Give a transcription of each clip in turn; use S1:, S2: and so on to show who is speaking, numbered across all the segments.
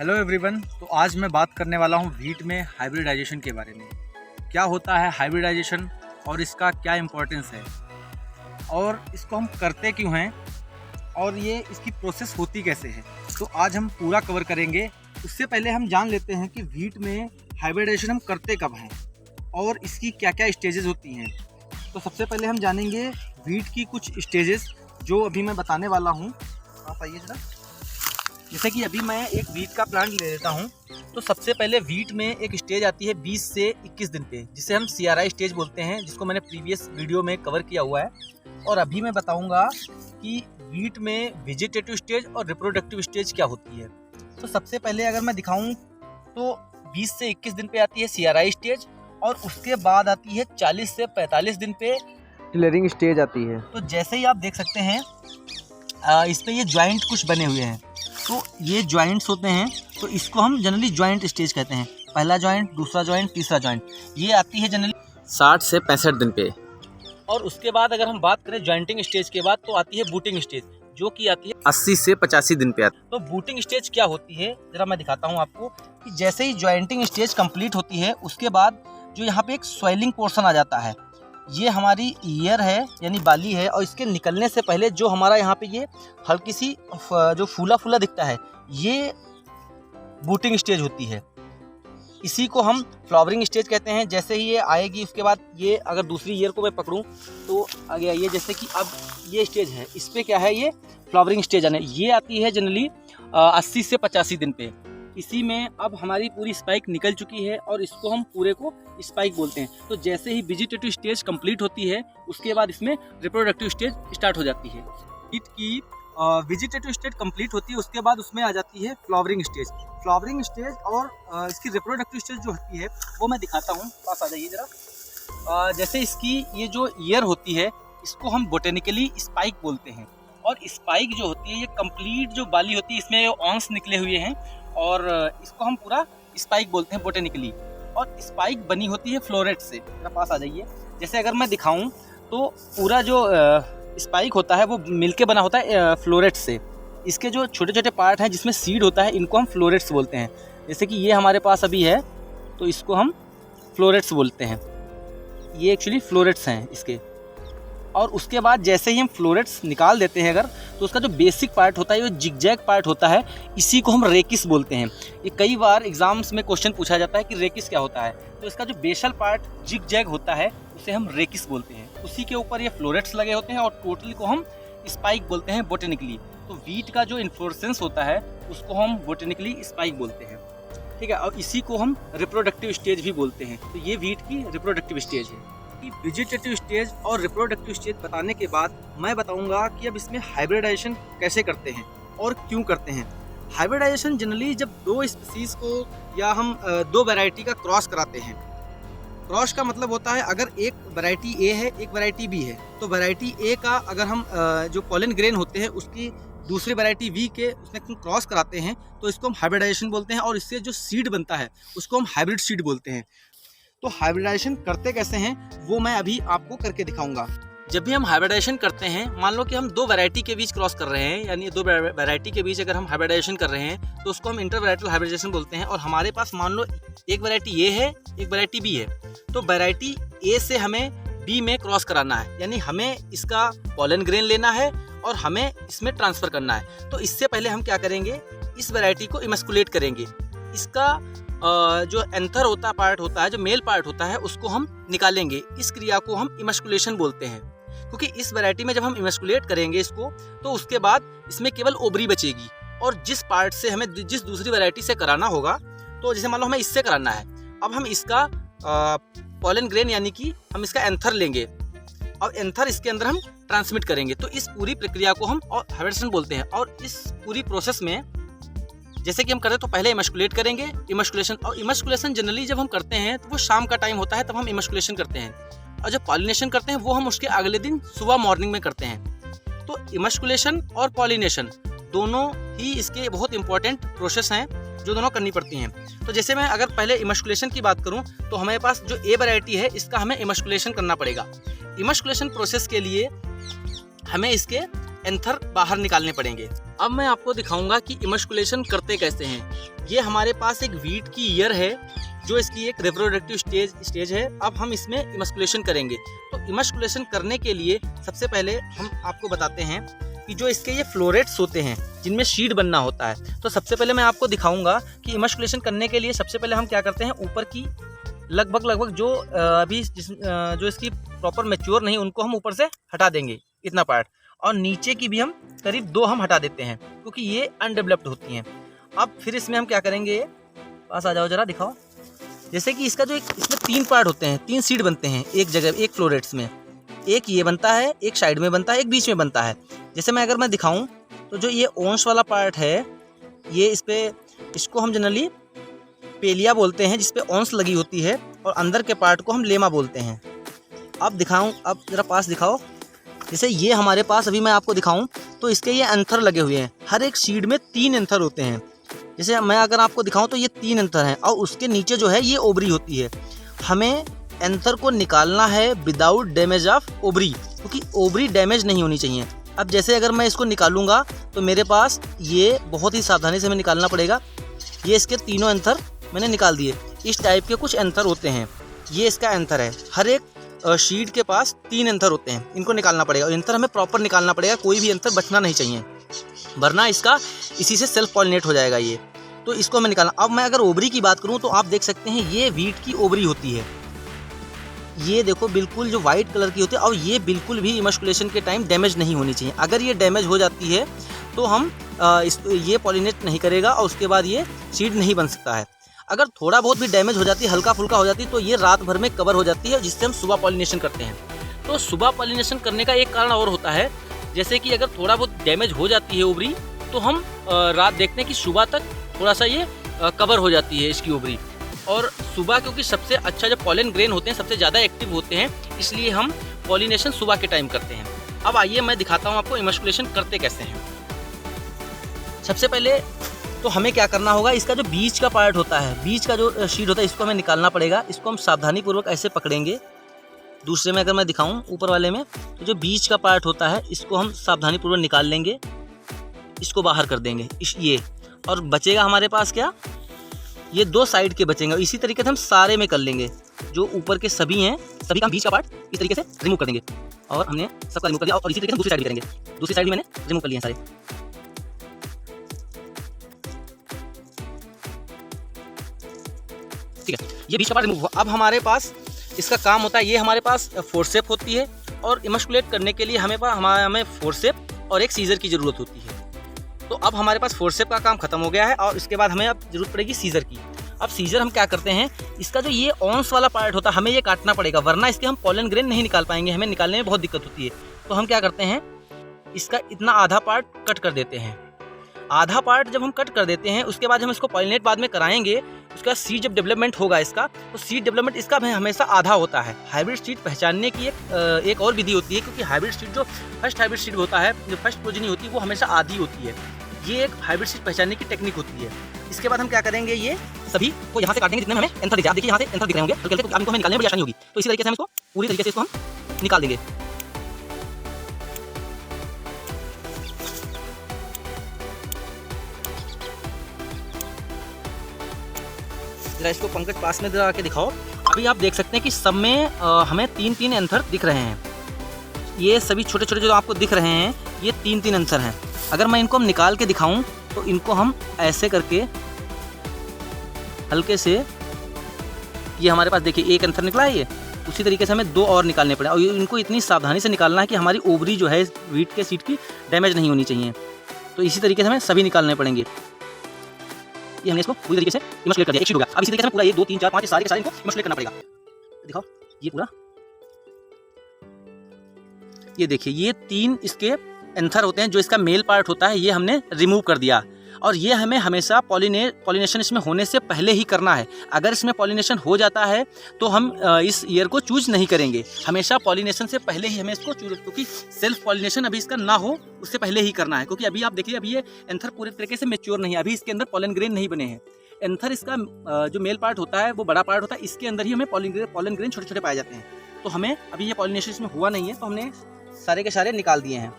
S1: Hello everyone. तो आज मैं बात करने वाला हूँ वीट में हाइब्रिडाइजेशन के बारे में। क्या होता है हाइब्रिडाइजेशन और इसका क्या इम्पोर्टेंस है और इसको हम करते क्यों हैं और ये इसकी प्रोसेस होती कैसे है, तो आज हम पूरा कवर करेंगे। उससे पहले हम जान लेते हैं कि वीट में हाइब्रिडाइजेशन हम करते कब हैं और इसकी क्या क्या स्टेजेस होती हैं। तो सबसे पहले हम जानेंगे वीट की कुछ स्टेजेस जो अभी मैं बताने वाला हूँ। आप आइए जरा। जैसे कि अभी मैं एक वीट का प्लांट ले लेता हूँ, तो सबसे पहले वीट में एक स्टेज आती है 20 से 21 दिन पे, जिसे हम CRI स्टेज बोलते हैं, जिसको मैंने प्रीवियस वीडियो में कवर किया हुआ है। और अभी मैं बताऊंगा कि वीट में वेजिटेटिव स्टेज और रिप्रोडक्टिव स्टेज क्या होती है। तो सबसे पहले अगर मैं दिखाऊं तो 20 से 21 दिन पे आती है CRI स्टेज और उसके बाद आती है 40 से 45 दिन पे
S2: टिलरिंग स्टेज आती है।
S1: तो जैसे ही आप देख सकते हैं इस पे ये जॉइंट कुछ बने हुए हैं, तो ये जॉइंट्स होते हैं, तो इसको हम जनरली जॉइंट स्टेज कहते हैं। पहला जॉइंट, दूसरा जॉइंट, तीसरा जॉइंट, ये आती है जनरली
S2: 60 से 65 दिन पे।
S1: और उसके बाद अगर हम बात करें जॉइंटिंग स्टेज के बाद, तो आती है बूटिंग स्टेज, जो कि आती है
S2: 80 से 85 दिन पे आती है।
S1: तो बूटिंग स्टेज क्या होती है जरा मैं दिखाता हूँ आपको कि जैसे ही जॉइंटिंग स्टेज कंप्लीट होती है, उसके बाद जो यहाँ पे एक स्वेलिंग पोर्शन आ जाता है, ये हमारी ईयर है यानी बाली है, और इसके निकलने से पहले जो हमारा यहाँ पे ये हल्की सी जो फूला फूला दिखता है, ये बूटिंग स्टेज होती है। इसी को हम फ्लावरिंग स्टेज कहते हैं। जैसे ही ये आएगी, उसके बाद ये अगर दूसरी ईयर को मैं पकड़ूं तो आगे आइए, जैसे कि अब ये स्टेज है, इस पे क्या है, ये फ्लावरिंग स्टेज आने, ये आती है जनरली 80 से 85 दिन पे। इसी में अब हमारी पूरी स्पाइक निकल चुकी है और इसको हम पूरे को स्पाइक बोलते हैं। तो जैसे ही वेजिटेटिव स्टेज कंप्लीट होती है, उसके बाद इसमें रिप्रोडक्टिव स्टेज स्टार्ट हो जाती है। वीट की वेजिटेटिव स्टेज कंप्लीट होती है, उसके बाद उसमें आ जाती है फ्लावरिंग स्टेज। फ्लावरिंग स्टेज और इसकी रिप्रोडक्टिव स्टेज जो होती है वो मैं दिखाता हूँ, पास आ जाइए जरा। जैसे इसकी ये जो ईयर होती है, इसको हम बोटेनिकली स्पाइक बोलते हैं, और स्पाइक जो होती है ये कंप्लीट जो बाली होती है, इसमें ऑन्स निकले हुए हैं और इसको हम पूरा स्पाइक बोलते हैं बोटेनिकली। और स्पाइक बनी होती है फ्लोरेट से। मेरा पास आ जाइए। जैसे अगर मैं दिखाऊं तो पूरा जो स्पाइक होता है वो मिलके बना होता है फ्लोरेट से। इसके जो छोटे छोटे पार्ट हैं जिसमें सीड होता है, इनको हम फ्लोरेट्स बोलते हैं। जैसे कि ये हमारे पास अभी है, तो इसको हम फ्लोरेट्स बोलते हैं। ये एक्चुअली फ्लोरेट्स हैं इसके। और उसके बाद जैसे ही हम फ्लोरेट्स निकाल देते हैं अगर, तो उसका जो बेसिक पार्ट होता है, वो जिगजैग पार्ट होता है, इसी को हम रेकिस बोलते हैं। ये कई बार एग्जाम्स में क्वेश्चन पूछा जाता है कि रेकिस क्या होता है। तो इसका जो बेसल पार्ट जिगजैग होता है, उसे हम रेकिस बोलते हैं। उसी के ऊपर ये फ्लोरेट्स लगे होते हैं और टोटल को हम स्पाइक बोलते हैं बोटेनिकली। तो वीट का जो इन्फ्लोरेसेंस होता है उसको हम बोटेनिकली स्पाइक बोलते हैं, ठीक है। और इसी को हम रिप्रोडक्टिव स्टेज भी बोलते हैं। तो ये वीट की रिप्रोडक्टिव स्टेज है। वेजिटेटिव स्टेज और रिप्रोडक्टिव स्टेज बताने के बाद मैं बताऊंगा कि अब इसमें हाइब्रिडाइजेशन कैसे करते हैं और क्यों करते हैं। हाइब्रिडाइजेशन जनरली जब दो स्पीसीज को या हम दो वैरायटी का क्रॉस कराते हैं। क्रॉस का मतलब होता है अगर एक वैरायटी ए है, एक वैरायटी बी है, तो वैरायटी ए का अगर हम जो पॉलन ग्रेन होते हैं उसकी दूसरी वैरायटी वी के उसमें क्रॉस कराते हैं, तो इसको हम हाइब्रिडाइजेशन बोलते हैं। और इससे जो सीड बनता है उसको हम हाइब्रिड सीड बोलते हैं। तो हाइब्रिडाइजेशन करते कैसे हैं वो मैं अभी आपको करके दिखाऊंगा। जब भी हम हाइब्रिडाइजेशन करते हैं, मान लो कि हम दो वैरायटी के बीच क्रॉस कर रहे हैं, यानी दो वैरायटी के बीच अगर हम हाइब्रिडाइजेशन कर रहे हैं, तो उसको हम इंटरवैराइटल हाइब्रिडाइजेशन बोलते हैं। और हमारे पास मान लो एक वैरायटी ए है, एक वैरायटी बी है, तो वैरायटी ए से हमें बी में क्रॉस कराना है, यानी हमें इसका पॉलन ग्रेन लेना है और हमें इसमें ट्रांसफर करना है। तो इससे पहले हम क्या करेंगे, इस वैरायटी को इमस्कुलेट करेंगे। इसका जो एंथर होता पार्ट होता है, जो मेल पार्ट होता है, उसको हम निकालेंगे। इस क्रिया को हम इमस्कुलेशन बोलते हैं, क्योंकि इस वैरायटी में जब हम इमस्कुलेट करेंगे इसको, तो उसके बाद इसमें केवल ओवरी बचेगी। और जिस पार्ट से हमें जिस दूसरी वैरायटी से कराना होगा, तो जैसे मान लो हमें इससे कराना है, अब हम इसका पॉलन ग्रेन यानी कि हम इसका एंथर लेंगे और एंथर इसके अंदर हम ट्रांसमिट करेंगे। तो इस पूरी प्रक्रिया को हम हाइब्रिडेशन बोलते हैं। और इस पूरी प्रोसेस में जैसे कि हम करते हैं, तो पहले इमस्कुलेट करेंगे, इमस्कुलेशन। और इमस्कुलेशन जनरली जब हम करते हैं तो वो शाम का टाइम होता है, तब हम इमस्कुलेशन करते हैं। और जब पॉलिनेशन करते हैं वो हम उसके अगले दिन सुबह मॉर्निंग में करते हैं। तो इमस्कुलेशन और पॉलिनेशन दोनों ही इसके बहुत इंपॉर्टेंट प्रोसेस हैं जो दोनों करनी पड़ती हैं। तो जैसे मैं अगर पहले इमस्कुलेशन की बात करूं, तो हमारे पास जो ए वैरायटी है इसका हमें इमस्कुलेशन करना पड़ेगा। इमस्कुलेशन प्रोसेस के लिए हमें इसके एंथर बाहर निकालने पड़ेंगे। अब मैं आपको दिखाऊंगा कि इमस्कुलेशन करते कैसे हैं। ये हमारे पास एक वीट की ईयर है जो इसकी एक रिप्रोडक्टिव स्टेज है। अब हम इसमें इमस्कुलेशन करेंगे। तो इमस्कुलेशन करने के लिए सबसे पहले हम आपको बताते हैं कि जो इसके ये फ्लोरेट्स होते हैं जिनमें सीड बनना होता है। तो सबसे पहले मैं आपको दिखाऊंगा कि इमस्कुलेशन करने के लिए सबसे पहले हम क्या करते हैं, ऊपर की लगभग जो अभी जो इसकी प्रॉपर मैच्योर नहीं, उनको हम ऊपर से हटा देंगे इतना पार्ट, और नीचे की भी हम करीब 2 हम हटा देते हैं क्योंकि ये अनडेवलप्ड होती हैं। अब फिर इसमें हम क्या करेंगे, पास आ जाओ जरा दिखाओ। जैसे कि इसका जो इसमें 3 पार्ट होते हैं, 3 सीड बनते हैं एक जगह, एक फ्लोरेट्स में। एक ये बनता है, एक साइड में बनता है, एक बीच में बनता है। जैसे अगर मैं दिखाऊं तो जो ये ओंस वाला पार्ट है, ये इसको हम जनरली पेलिया बोलते हैं, जिसपे ओंस लगी होती है, और अंदर के पार्ट को हम लेमा बोलते हैं। अब जरा पास दिखाओ। जैसे ये हमारे पास अभी मैं आपको दिखाऊं तो इसके ये एंथर लगे हुए हैं। हर एक सीड में 3 एंथर होते हैं। जैसे मैं अगर आपको दिखाऊं तो ये 3 एंथर हैं, और उसके नीचे जो है ये ओवरी होती है। हमें एंथर को निकालना है विदाउट डैमेज ऑफ ओवरी, क्योंकि ओवरी डैमेज नहीं होनी चाहिए। अब जैसे अगर मैं इसको निकालूंगा तो मेरे पास ये बहुत ही सावधानी से हमें निकालना पड़ेगा। ये इसके तीनों एंथर मैंने निकाल दिए। इस टाइप के कुछ एंथर होते हैं, ये इसका एंथर है। हर एक शीड के पास 3 एंथर होते हैं, इनको निकालना पड़ेगा। और एंथर हमें प्रॉपर निकालना पड़ेगा, कोई भी एंथर बचना नहीं चाहिए, वरना इसका इसी से सेल्फ पॉलिनेट हो जाएगा ये। तो इसको हमें निकालना। अब मैं अगर ओवरी की बात करूं तो आप देख सकते हैं ये वीट की ओवरी होती है। ये देखो बिल्कुल जो वाइट कलर की होती है, और ये बिल्कुल भी इमस्कुलेशन के टाइम डैमेज नहीं होनी चाहिए। अगर ये डैमेज हो जाती है तो हम ये पॉलिनेट नहीं करेगा, और उसके बाद ये सीड नहीं बन सकता है। अगर थोड़ा बहुत भी डैमेज हो जाती है, हल्का फुल्का हो जाती है, तो ये रात भर में कवर हो जाती है, जिससे हम सुबह पॉलिनेशन करते हैं। तो सुबह पॉलिनेशन करने का एक कारण और होता है, जैसे कि अगर थोड़ा बहुत डैमेज हो जाती है ओवरी, तो हम रात देखते हैं कि सुबह तक थोड़ा सा ये कवर हो जाती है इसकी ओवरी। और सुबह क्योंकि सबसे अच्छा जो पॉलन ग्रेन होते हैं सबसे ज़्यादा एक्टिव होते हैं, इसलिए हम पॉलिनेशन सुबह के टाइम करते हैं। अब आइए मैं दिखाता हूँ आपको इमस्कुलेशन करते कैसे हैं। सबसे पहले तो हमें क्या करना होगा, इसका जो बीच का पार्ट होता है, बीच का जो शीड होता है, इसको हमें निकालना पड़ेगा। इसको हम सावधानी पूर्वक ऐसे पकड़ेंगे। दूसरे में अगर मैं दिखाऊं ऊपर वाले में, तो जो बीच का पार्ट होता है इसको हम सावधानी पूर्वक निकाल लेंगे, इसको बाहर कर देंगे ये, और बचेगा हमारे पास क्या, ये 2 साइड के बचेंगे। इसी तरीके से हम सारे में कर लेंगे। जो ऊपर के सभी हैं, सभी का बीच का पार्ट इस तरीके से रिमूव कर देंगे, और हमने सबका रिमूव कर दिया। और इसी तरीके से दूसरी साइड भी करेंगे। दूसरी साइड भी मैंने रिमूव कर लिए सारे। ठीक है, ये बीच का पार्ट रिमूव हुआ। अब हमारे पास इसका काम होता है, ये हमारे पास फोर्सेप होती है, और इमस्कुलेट करने के लिए हमें फोर्सेप और एक सीजर की ज़रूरत होती है। तो अब हमारे पास फोर्सेप का काम खत्म हो गया है, और इसके बाद हमें अब जरूरत पड़ेगी सीजर की। अब सीजर हम क्या करते हैं, इसका जो ये ऑन्स वाला पार्ट होता है हमें ये काटना पड़ेगा, वरना इसके हम पॉलन ग्रेन नहीं निकाल पाएंगे, हमें निकालने में बहुत दिक्कत होती है। तो हम क्या करते हैं, इसका इतना आधा पार्ट कट कर देते हैं। आधा पार्ट जब हम कट कर देते हैं, उसके बाद हम इसको पॉलिनेट बाद में कराएंगे। उसका सीड जब डेवलपमेंट होगा इसका, तो सीड डेवलपमेंट इसका हमेशा आधा होता है। हाइब्रिड सीड पहचानने की एक और विधि होती है, क्योंकि हाइब्रिड सीड जो फर्स्ट हाइब्रिड सीड होता है, जो फर्स्ट प्रोजेनी होती है, वो हमेशा आधी होती है। ये एक हाइब्रिड सीड पहचानने की टेक्निक होती है। इसके बाद हम क्या करेंगे, ये सभी को यहाँ से काटेंगे जितने में हमें एंथर दिख जाए। देखिए यहाँ से एंथर दिख रहे होंगे, हल्के हल्के, तो आपको हमें निकालने में बड़ी आसानी होगी। तो इसी तरीके से हम इसको पूरी तरीके से इसको हम निकाल देंगे। जरा इसको पंकज पास में जरा के दिखाओ। अभी आप देख सकते हैं कि सब में हमें 3-3 एंथर दिख रहे हैं। ये सभी छोटे छोटे जो आपको दिख रहे हैं, ये 3-3 एंथर हैं। अगर मैं इनको हम निकाल के दिखाऊं तो इनको हम ऐसे करके हल्के से, ये हमारे पास देखिए एक एंथर निकला है, ये उसी तरीके से हमें 2 और निकालने पड़े, और इनको इतनी सावधानी से निकालना है कि हमारी ओवरी जो है वीट के सीड की डैमेज नहीं होनी चाहिए। तो इसी तरीके से हमें सभी निकालने पड़ेंगे। ये हमने इसको पूरी तरीके से इमस्कुलेट कर दिया, एक शीट हो गया। अब इसी तरीके से पूरा 1 2 3 4 5 सारे के सारे इनको इमस्कुलेट करना पड़ेगा। दिखाओ ये पूरा, ये देखिए ये 3 इसके एंथर होते हैं। जो इसका मेल पार्ट होता है ये हमने रिमूव कर दिया, और ये हमें हमेशा पॉलिनेशन इसमें होने से पहले ही करना है। अगर इसमें पॉलिनेशन हो जाता है तो हम इस ईयर को चूज नहीं करेंगे। हमेशा पॉलिनेशन से पहले ही हमें इसको चूज, क्योंकि सेल्फ पॉलिनेशन अभी इसका ना हो उससे पहले ही करना है। क्योंकि अभी आप देखिए, अभी ये एंथर पूरे तरीके से मैच्योर नहीं है, अभी इसके अंदर पॉलन ग्रेन नहीं बने हैं। एंथर इसका जो मेल पार्ट होता है वो बड़ा पार्ट होता है, इसके अंदर ही हमें पॉलन ग्रेन छोटे छोटे पाए जाते हैं। तो हमें अभी ये पॉलिनेशन इसमें हुआ नहीं है, तो हमने सारे के सारे निकाल दिए हैं।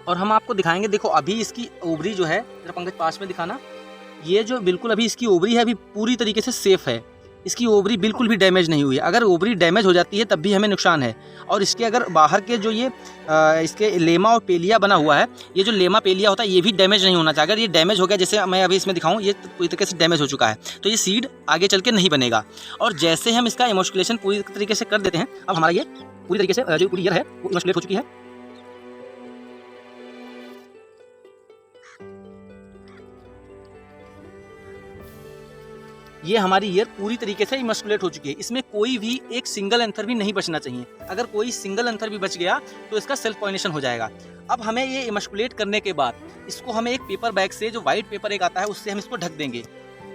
S1: और हम आपको दिखाएंगे, देखो अभी इसकी ओवरी जो है, जरा पंकज पास में दिखाना, ये जो बिल्कुल अभी इसकी ओवरी है अभी पूरी तरीके से सेफ है, इसकी ओवरी बिल्कुल भी डैमेज नहीं हुई है। अगर ओवरी डैमेज हो जाती है तब भी हमें नुकसान है। और इसके अगर बाहर के जो ये इसके लेमा और पेलिया बना हुआ है, ये जो लेमा पेलिया होता है ये भी डैमेज नहीं होना चाहिए। अगर ये डैमेज हो गया, जैसे मैं अभी इसमें दिखाऊं, ये पूरी तरीके से डैमेज हो चुका है, तो ये सीड आगे चल के नहीं बनेगा। और जैसे हम इसका इमोस्कुलेशन पूरी तरीके से कर देते हैं, अब हमारा ये पूरी तरीके से जो पूरी ईयर है वो इमोस्कुलेट हो चुकी है। ये हमारी ईयर पूरी तरीके से इमस्कुलेट हो चुकी है। इसमें कोई भी एक सिंगल एंथर भी नहीं बचना चाहिए। अगर कोई सिंगल एंथर भी बच गया तो इसका सेल्फ पॉलिनेशन हो जाएगा। अब हमें ये इमस्कुलेट करने के बाद इसको हमें एक पेपर बैग से, जो वाइट पेपर एक आता है, उससे हम इसको ढक देंगे।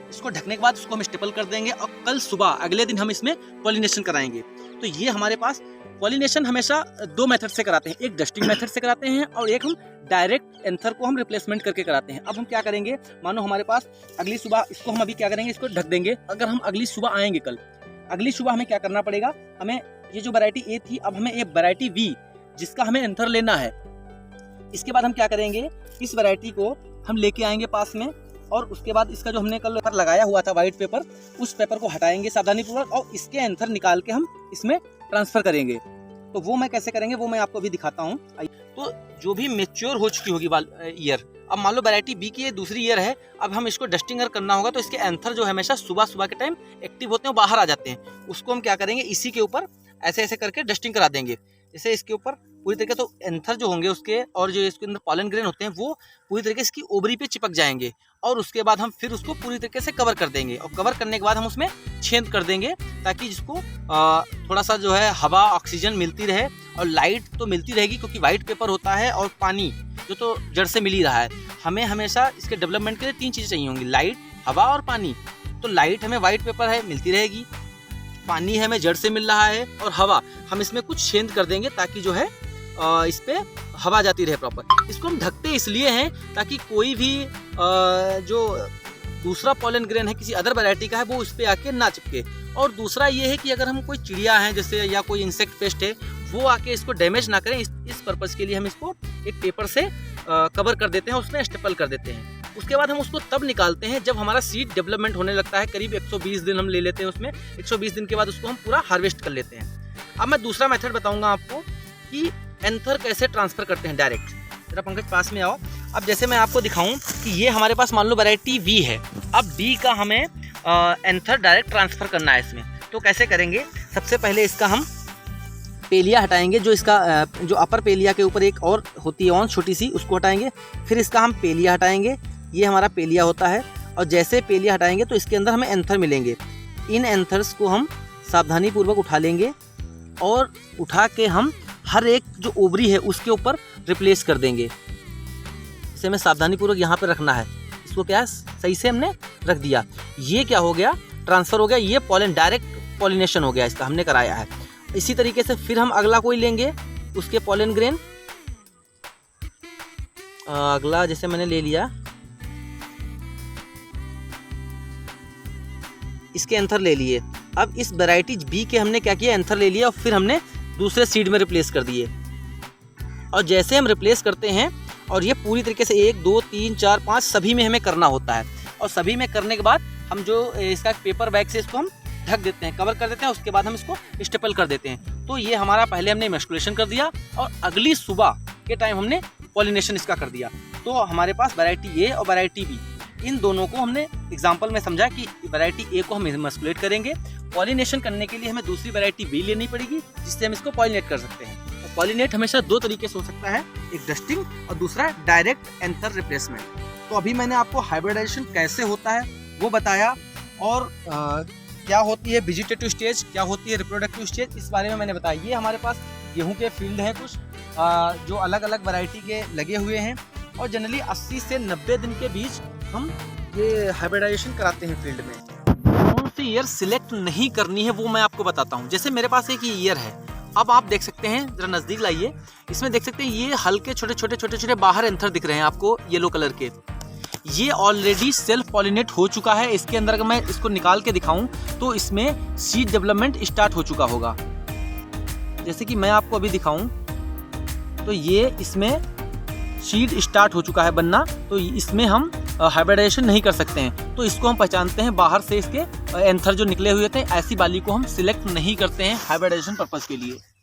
S1: इसको ढकने के बाद इसको हम स्टेपल कर देंगे और कल सुबह अगले दिन हम इसमें पॉलिनेशन कराएंगे। तो ये हमारे पास पॉलिनेशन हमेशा दो मेथड से कराते हैं, एक डस्टिंग मेथड से कराते हैं और एक हम डायरेक्ट एंथर को हम रिप्लेसमेंट करके कराते हैं। अब हम क्या करेंगे, मानो हमारे पास अगली सुबह, इसको हम अभी क्या करेंगे, इसको ढक देंगे। अगर हम अगली सुबह आएंगे कल, अगली सुबह हमें क्या करना पड़ेगा, हमें ये जो वैरायटी ए थी, अब हमें एक वैरायटी बी जिसका हमें एंथर लेना है। इसके बाद हम क्या करेंगे, इस वैरायटी को हम लेके आएंगे पास में और उसके बाद इसका जो हमने कल पेपर लगाया हुआ था व्हाइट पेपर, उस पेपर को हटाएंगे सावधानीपूर्वक और इसके एंथर निकाल के हम इसमें ट्रांसफर करेंगे। तो वो मैं कैसे करेंगे वो मैं आपको अभी दिखाता हूँ। तो जो भी मेच्योर हो चुकी होगी ईयर, अब मान लो वैरायटी बी की ये दूसरी ईयर है, अब हम इसको डस्टिंग अगर करना होगा तो इसके एंथर जो हमेशा सुबह सुबह के टाइम एक्टिव होते हैं, बाहर आ जाते हैं। उसको हम क्या करेंगे, इसी के ऊपर ऐसे ऐसे करके डस्टिंग करा देंगे। जैसे इसके ऊपर पूरी तरीके, तो एंथर जो होंगे उसके और जो इसके अंदर पॉलन ग्रेन होते हैं वो पूरी तरीके से इसकी ओवरी पे चिपक जाएंगे और उसके बाद हम फिर उसको पूरी तरीके से कवर कर देंगे। और कवर करने के बाद हम उसमें छेद कर देंगे ताकि जिसको थोड़ा सा जो है हवा ऑक्सीजन मिलती रहे और लाइट तो मिलती रहेगी, क्योंकि वाइट पेपर होता है और पानी जो तो जड़ से मिल ही रहा है। हमें हमेशा इसके डेवलपमेंट के लिए तीन चीज़ें चाहिए होंगी, लाइट, हवा और पानी। तो लाइट हमें वाइट पेपर है मिलती रहेगी, पानी हमें जड़ से मिल रहा है और हवा हम इसमें कुछ छेद कर देंगे ताकि जो है इस पे हवा जाती रहे प्रॉपर। इसको हम ढकते इसलिए हैं ताकि कोई भी जो दूसरा पॉलन ग्रेन है किसी अदर वैरायटी का है वो इस पे आके ना चिपके। और दूसरा ये है कि अगर हम कोई चिड़िया है जैसे या कोई इंसेक्ट पेस्ट है वो आके इसको डैमेज ना करें, इस पर्पज़ के लिए हम इसको एक पेपर से कवर कर देते हैं, उसमें स्टेपल कर देते हैं। उसके बाद हम उसको तब निकालते हैं जब हमारा सीड डेवलपमेंट होने लगता है, करीब 120 दिन हम ले लेते हैं उसमें। 120 दिन के बाद उसको हम पूरा हार्वेस्ट कर लेते हैं। अब मैं दूसरा मेथड बताऊंगा आपको कि एंथर कैसे ट्रांसफ़र करते हैं डायरेक्ट। जरा पंकज पास में आओ। अब जैसे मैं आपको दिखाऊं कि ये हमारे पास मान लो वैरायटी वी है, अब वी का हमें एंथर डायरेक्ट ट्रांसफ़र करना है इसमें। तो कैसे करेंगे, सबसे पहले इसका हम पेलिया हटाएंगे, जो इसका जो अपर पेलिया के ऊपर एक और होती है ऑन छोटी सी, उसको हटाएंगे। फिर इसका हम पेलिया हटाएंगे, ये हमारा पेलिया होता है। और जैसे पेलिया हटाएंगे तो इसके अंदर हमें एंथर मिलेंगे। इन एंथर्स को हम सावधानीपूर्वक उठा लेंगे और उठा के हम हर एक जो ओवरी है उसके ऊपर रिप्लेस कर देंगे। इसे हमें सावधानीपूर्वक यहाँ पे रखना है। इसको क्या सही से हमने रख दिया, ये क्या हो गया, ट्रांसफ़र हो गया, ये पॉलन डायरेक्ट पॉलिनेशन हो गया, इसका हमने कराया है। इसी तरीके से फिर हम अगला कोई लेंगे, उसके पॉलन ग्रेन अगला जैसे मैंने ले लिया, इसके एंथर ले लिए। अब इस वैरायटी बी के हमने क्या किया, एंथर ले लिया और फिर हमने दूसरे सीड में रिप्लेस कर दिए। और जैसे हम रिप्लेस करते हैं और ये पूरी तरीके से 1 2 3 4 5 सभी में हमें करना होता है। और सभी में करने के बाद हम जो इसका पेपर बैग से इसको हम ढक देते हैं, कवर कर देते हैं। उसके बाद हम इसको स्टेपल कर देते हैं। तो ये हमारा पहले हमने इमस्कुलेशन कर दिया और अगली सुबह के टाइम हमने पॉलिनेशन इसका कर दिया। तो हमारे पास वैरायटी ए और वैरायटी बी, इन दोनों को हमने एग्जाम्पल में समझा कि वैरायटी ए को हम इमस्कुलेट करेंगे। पॉलिनेशन करने के लिए हमें दूसरी वैरायटी बी लेनी पड़ेगी जिससे हम इसको पॉलिनेट कर सकते हैं। और पॉलिनेट हमेशा दो तरीके से हो सकता है, एक डस्टिंग और दूसरा डायरेक्ट एंथर रिप्लेसमेंट। तो अभी मैंने आपको हाइब्रिडाइजेशन कैसे होता है वो बताया और क्या होती है वेजिटेटिव स्टेज, क्या होती है रिप्रोडक्टिव स्टेज, इस बारे में मैंने बताया। ये हमारे पास गेहूं के फील्ड हैं कुछ जो अलग अलग वैरायटी के लगे हुए हैं और जनरली 80 से 90 दिन के बीच हम ये हाइब्रिडाइजेशन कराते हैं फील्ड में। कौन सी ईयर सिलेक्ट नहीं करनी है वो मैं आपको बताता हूँ। जैसे मेरे पास एक ईयर है, अब आप देख सकते हैं, जरा नज़दीक लाइए, इसमें देख सकते हैं ये हल्के छोटे छोटे छोटे छोटे बाहर एंथर दिख रहे हैं आपको येलो कलर के। ये ऑलरेडी सेल्फ पॉलिनेट हो चुका है। इसके अंदर अगर मैं इसको निकाल के दिखाऊं तो इसमें सीड डेवलपमेंट स्टार्ट हो चुका होगा। जैसे कि मैं आपको अभी दिखाऊं तो ये इसमें सीड स्टार्ट हो चुका है बनना, तो इसमें हम हाइब्रिडाइजेशन नहीं कर सकते हैं। तो इसको हम पहचानते हैं बाहर से इसके एंथर जो निकले हुए थे, ऐसी बाली को हम सिलेक्ट नहीं करते हैं हाइब्रिडाइजेशन पर्पज़ के लिए।